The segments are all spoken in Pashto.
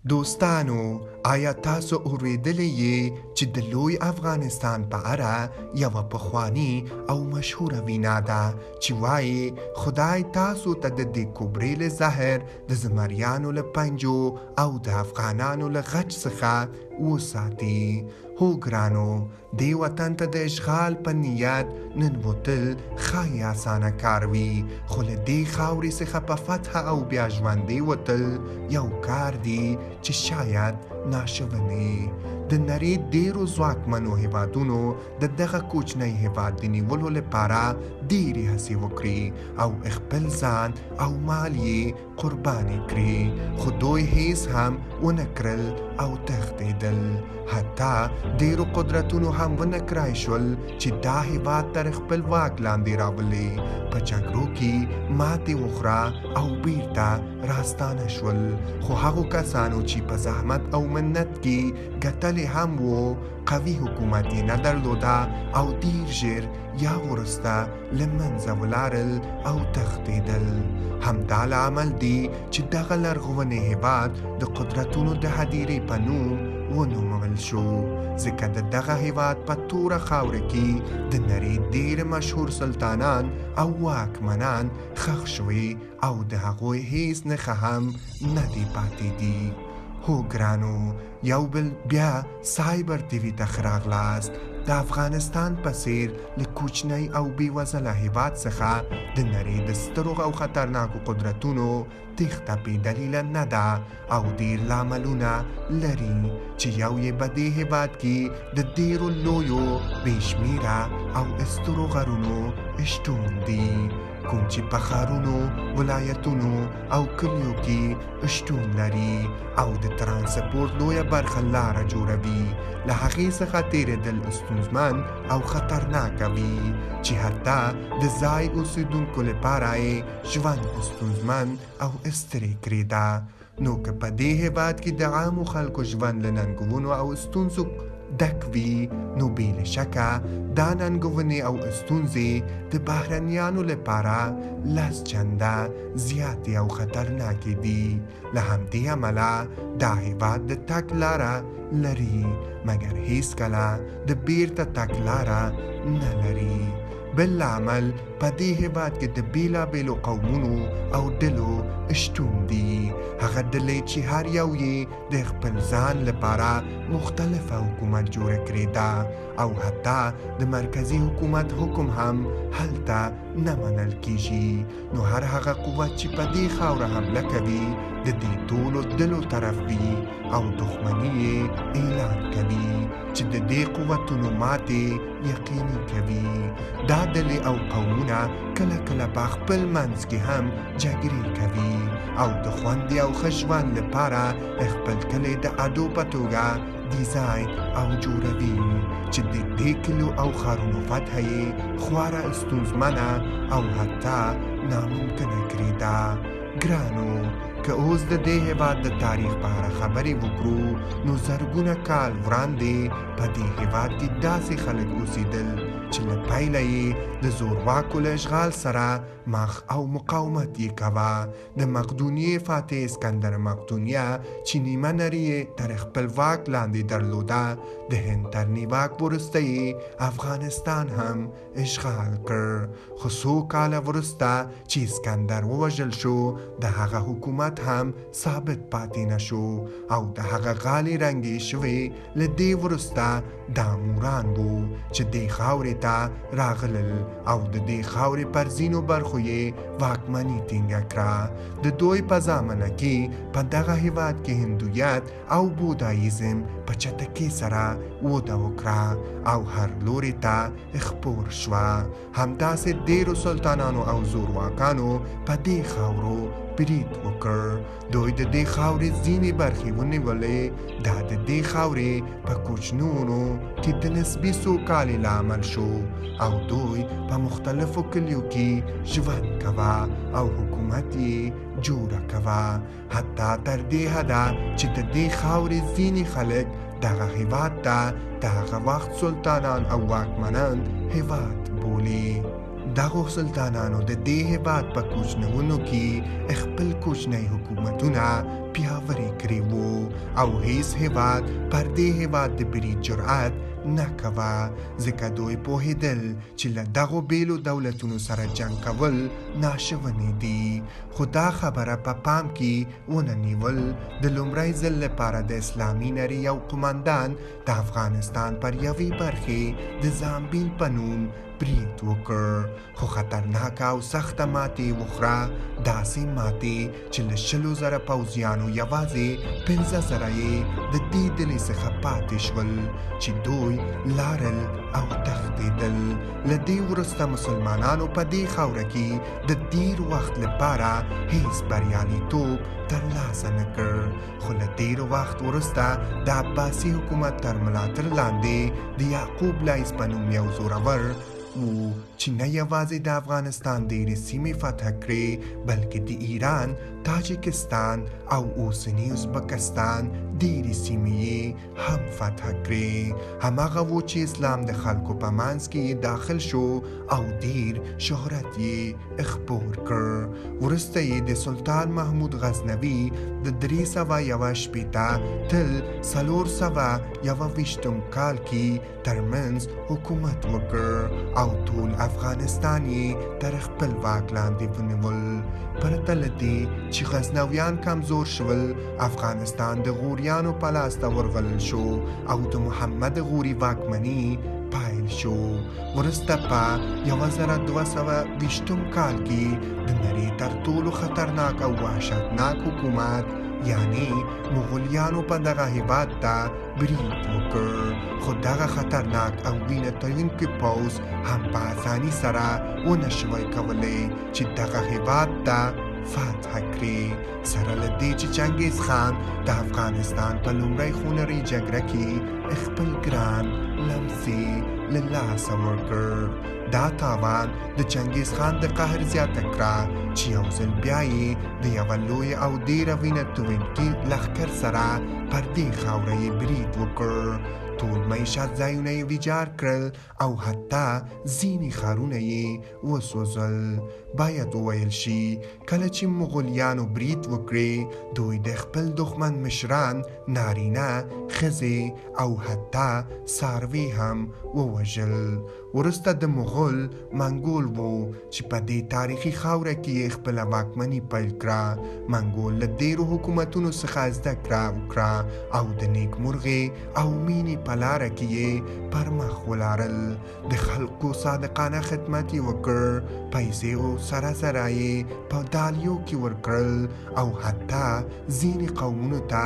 دوستانو، آیا تاسو اوریدلی یې چې د لوی افغانستان په اړه یوه پخواني او مشهوره وینا ده چې وایي خدای تاسو ته د دې کوبریل زهر د زمریانو له پنجو او د افغانانو له غچ څخه وساتي. هو ګرانو، دې وطن ته د اشغال په نیت ننوتل ښایي اسانه کار وي، خو له دې خاورې څخه په فتح او بیا ژوندی وتل یو کار دی چې شاید ناشونی. د نړۍ ډیرو ځواکمنو هیوادونو د دغه کوچنی هیواد د نیولو لپاره ډیرې هڅې وکړي او خپل ځان او مال یې قرباني کړي، خو دوی هیڅ هم ونه کړل او تښتېدل. حتی ډیرو قدرتونو هم ونه کړای شول چې دا هیواد تر خپل واک لاندې راولي. په جګړو کې ماتې وخوره او بیرته راستانه شول، خو هغو کسانو چې په زحمت او منت کې ګټلې هم وو قوي حکومت یې نه درلوده او ډیر ژر یا وروسته له منځه ولاړل او تښتېدل. همدا لامل دی چې دغه لرغونی هیواد د قدرتونو د هدیرې په نوم ونومول شو، ځکه د دغه هیواد په توره خاوره کې د نړۍ ډېر مشهور سلطانان او واکمنان ښخ شوي او د هغوی هیڅ نښه هم نه دی پاتې دي. هو ګرانو، یو بل بیا سایبر ټي وي ته ښه راغلاست. د افغانستان په څېر له کوچنی او بېوزله هیواد څخه د نړۍ د سترو او خطرناکو قدرتونو تېښته بېدلیله نه ده او ډېر لاملونه لري چې یو یې په دې هیواد کې د ډېرو لویو بې شمېره او سترو غرونو شتون دي، کوم چې په ښارونو، ولایتونو او کلیو کې شتون لري او د ترانسپورت لویه برخه لاره جوړوي. له هغې څخه تېرېدل ستونزمن او خطرناکه وي چې حتی د ځای اوسېدونکو لپاره یې ژوند ستونزمن او ستړی کړې ده. نو که په دې هېواد کې د عامو خلکو ژوند له ننګونو او ستونزو ډک وي، نو بې له شکه دا ننګونې او ستونزې د بهرنیانو لپاره 10 چنده زیاتې او خطرناکې دي. له همدې امله دا هېواد د تګ لاره لري، مګر هیڅکله د بیرته تګ لاره نه لري. بل عمل په دې هېواد کې د بیلابیلو قومونو او ډلو شتون دي، هغه ډلې چې هر یو یې د خپل ځان لپاره مختلفه حکومت جوړه کړې ده او حتی د مرکزي حکومت حکم هم هلته نه منل کیږي. نو هر هغه قوت چې په دې خاوره حمله کوي د دې ټولو ډلو طرف وي او دښمني یې اعلان کوي چې د دې قوتونو ماتې یقیني کوي. دا ډلې او قومونه کله کله په خپل منځ کې هم جګړې کوي او د خوندي او ښه ژوند لپاره خپل کلی د اډو په توګه ډیزاین او جوړوي چې د دې کلیو او ښارونو فتح یې خورا ستونزمنه او حتی ناممکنه کړې ده. ګرانو، که اوس د دې هېواد د تاریخ په اړه خبرې وکړو، نو زرګونه کال وړاندې په دې هېواد کې داسې خلک اوسېدل چې له پیله یې د زورواکو له اشغال سره مخ او مقاومت یې کوه. د مقدونیې فاتح اسکندر مقدونیه چې نیمه نړۍ تر خپل واک لاندې درلوده، د هند تر نیواک وروسته یې افغانستان هم اشغال کړ، خو څو کاله وروسته چې اسکندر ووژل شو د هغه حکومت هم ثابت پاتې نه شو او د هغه غالې رنګې شوې له دې وروسته دا موران وو چې دې خاورې ته راغلل او د دې خاورې پر ځینو برخو یې واکمني ټینګه کړه. د دوی په زمانه کې په دغه هېواد کې هندویت او بودایزم په چټکۍ سره وده وکړه او هر لوري ته خپور شوه. همداسې ډېرو سلطانانو او زورواکانو په دې خاورو برید وکړ. دوی د دې خاورې ځینې برخې ونیولې. دا د دې خاورې په کوچنیونو کې د نسبي سوکالۍ لامل شو او دوی په مختلفو کلیو کې ژوند کوه او حکومت یې جوړه کوه، حتی تر دې حده چې د دې خاورې ځینې خلک دغه هېواد ته د هغه وخت سلطانان او واکمنان هېواد بولي. دغو سلطانانو د دې هېواد په کوچنیونو کې خپل کوچنی حکومتونه پیاوړي کړي وو او هیڅ هیواد پر دې هیواد د برید جرأت نه کوه، ځکه دوی پوهېدل چې له دغو بیلو دولتونو سره جنګ کول ناشوني دي. خو دا خبره په پام کې ونه نیول د لومړی ځل لپاره د اسلامي نړۍ یو قماندان د افغانستان پر یوې برخې د زامبیل په نوم برید وکړ، خو خطرناکه او سخته ماتې وخوره، داسې ماتې چې له 100,000 پوځیانو یوازې 15,000 یې د دې ډلې څخه پاتې شول چې دوی لارل او تښتېدل. له دې وروسته مسلمانانو په دې خاوره کې د ډېر وخت لپاره هیڅ بریالیتوب ترلاسه نه کړ، خو له ډېر وخت وروسته د عباسي حکومت تر ملاتړ لاندې د یعقوب لایس په نوم یو زورور چې نه یوازې د افغانستان ډېرې سیمې فتح کړې، بلکې د ایران، تاجکستان او اوسني ازبکستان ډېرې سیمې یې هم فتح کړې. هماغه و چې اسلام د خلکو په منځ کې داخل شو او ډېر شهرت یې خپور کړ. وروسته یې د سلطان محمود غزنوي د 321 تل 421 کال کې ترمنځ حکومت وکړ او ټول افغانستان یې تر خپل واک لاندې ونیول. پرته له دې چې غزنویان کمزور شول، افغانستان د غوریانو په لاس ته ورغلل شو او د محمد غوري واکمني پایل شو. وروسته په 1220 کال کې د نړۍ تر ټولو خطرناک او وحشتناک حکومت یعنی مغولیانو په دغه هیواد ته برید وکړ، خو دغه خطرناک او وینه تویونکی پوځ هم په اسانۍ سره ونه شوی کولی چې دغه هیواد ته فتح کړي. سره له دې چې چنګیز خان د افغانستان په لومړۍ خونړۍ جګړه کې خپل ګران لمسي له لاسه ورکړ. دا تاوان د چنګیز خان د قهر زیاته کړه چې یو ځل بیا یې د یوه لوی او ډېره وینه تویونکي لښکر سره پر دې خاوره یې برید وکړ. ټول معیشت ځایونه یې ویجاړ کړل او حتی ځینې ښارونه یې وسوځل. باید وویل شي کله چې مغولیانو برید وکړي، دوی د خپل دښمن مشران، نارینه، ښځې او حتی څاروي هم ووژل. وروسته د مغول منګول وو چې په دې تاریخي خاوره کې یې خپله واکمني پیل کړه. منګول له ډېرو حکومتونو څخه زده کړه وکړه او د نیکمرغۍ او مینې په لاره کې یې پر مخ ولاړل. د خلکو صادقانه خدمت یې وکړ، پیسې او سره زره یې په دالیو کې ورکړل او حتی ځینې قومونو ته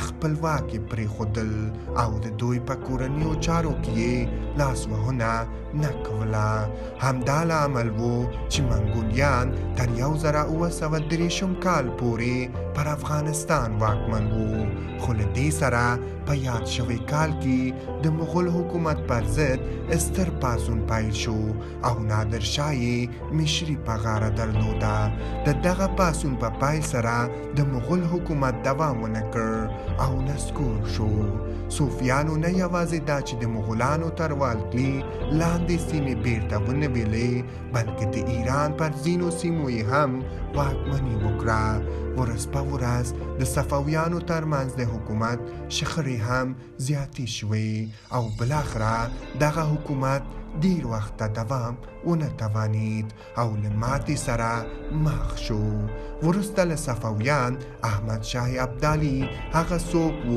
خپلواکي پرېښودل او د دوی په کورنیو چارو کې یې لاسوهنه نه کوله. همدا لامل و چې منګولیان تر 1930 کال پورې پر افغانستان واکمن وو، خو له دې سره په یاد شوی کال کې د مغول حکومت پر ضد ستر پاڅون پیل شو او نادر شاه یې مشري په غاړه درلوده. د دغه پاڅون په پای سره د مغول حکومت دوام ونه کړ او نسکور شو. صوفیانو نه یوازې دا چې د مغولانو تر والکلي لاندې سیمې بیرته ونیولې، بلکې د ایران پر ځینو سیمو یې هم واکمني وکړه. ورځ په ورځ د صفویانو ترمنځ د حکومت شخړې هم زیاتې شوې او بالاخره دغه حکومت ډیر وخت دوام ونه توانید او له ماتې سره مخ شو. وروسته له صفویان احمد شاه ابدالي هغه څوک و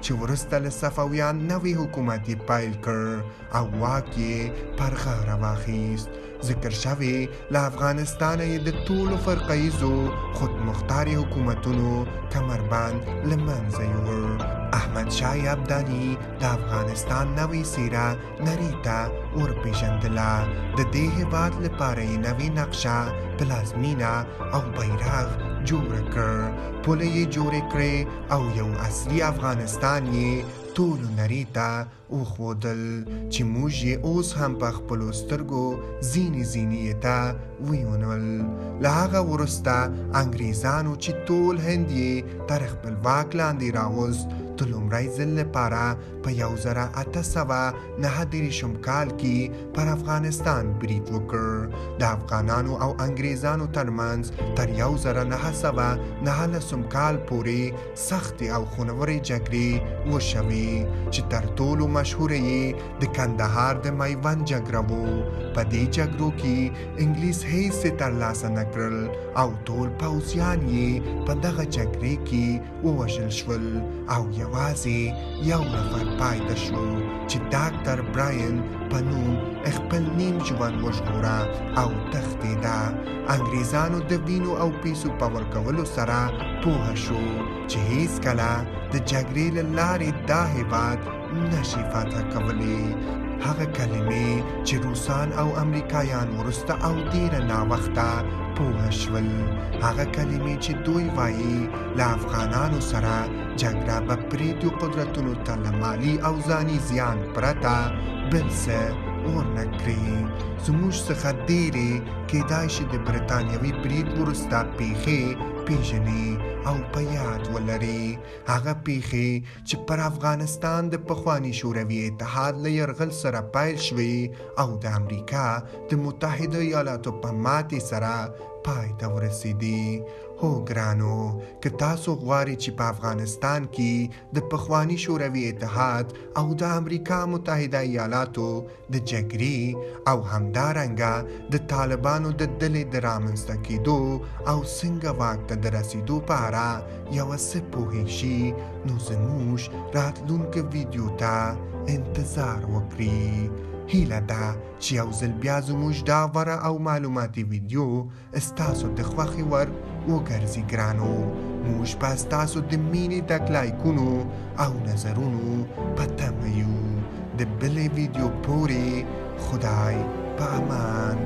چې وروسته له صفویان نوی حکومت یې پیل کړ او واک یې پر غاړه واخیست. ذکر شوی له افغانستانه یې د ټولو فرقه‌ییزو خودمختاري حکومتونو کمربند له منځه یووړ. احمد شاه ابدالي د افغانستان نوې څېره نړۍ ته ورپېژندله. د دې هېواد لپاره یې نوې نقشه، پلازمینه او بیرغ جوړه کړ. پولې یې جوړې کړې او یو اصلي افغانستان یې ټولو نړۍ ته وښودل چې موږ یې اوس هم په خپلو سترګو ځینې یې ته ویونل. له هغه وروسته انګریزانو چې ټول هند یې تر خپل واک لاندې راوست، د لومړی ځل لپاره په 1839 کال کې پر افغانستان برید وکړ. د افغانانو او انګریزانو ترمنځ تر 1919 کال پورې سختې او خونورې جګړې وشوې چې تر ټولو مشهوره یې د کندهار د میوند جګړه وه. په دې جګړو کې انګلیس هیڅ ترلاسه نه کړل او ټول پوځیان یې په دغه جګړې کې ووژل شول او یوازې یو نفر پاتې شو چې ډاکټر براین په نوم خپل نیم ژوند وژغوره او تښتېده. انګریزانو د وینو او پیسو په ورکولو سره پوه شو چې هیڅکله د جګړې له لارې دا هېواد نشي فتح کولی. هغه کلمې چې روسان او امریکایان وروسته او ډېره ناوخته پوه شول، هغه کلمې چې دوی وایي له افغانانو سره جګړه به پرېږدو قدرتونو ته له مالي او ځاني زیان پرته بل څه ورنه کړي. زموږ څخه ډېرې کیدای شي د برټانیوي برید وروسته پیښې پیژني او په یاد ولري. هغه پیښې چې پر افغانستان د پخواني شوروي اتحاد له یرغل سره پیل شوې او د امریکا د متحده ایالاتو په ماتې سره پای ته ورسېدي. هو ګرانو، که تاسو غواړئ چې په افغانستان کې د پخواني شوروي اتحاد او د امریکا متحده ایالاتو د جګړې او همدارنګه د طالبانو د ډلې د رامنځته کېدو او څنګه واک ته د رسېدو په اړه یوه څه پوهې شي، نو زموږ راتلونکي ویډیو ته انتظار وکړئ. هیله ده چې یو ځل بیا زموږ دا غوره او معلوماتي ویډیو ستاسو د خوښې وړ وګرځي ګرانو. موږ به ستاسو د مینې ډک لایکونو او نظرونو په تمه یو. د بلې ویډیو پورې خدای په امان.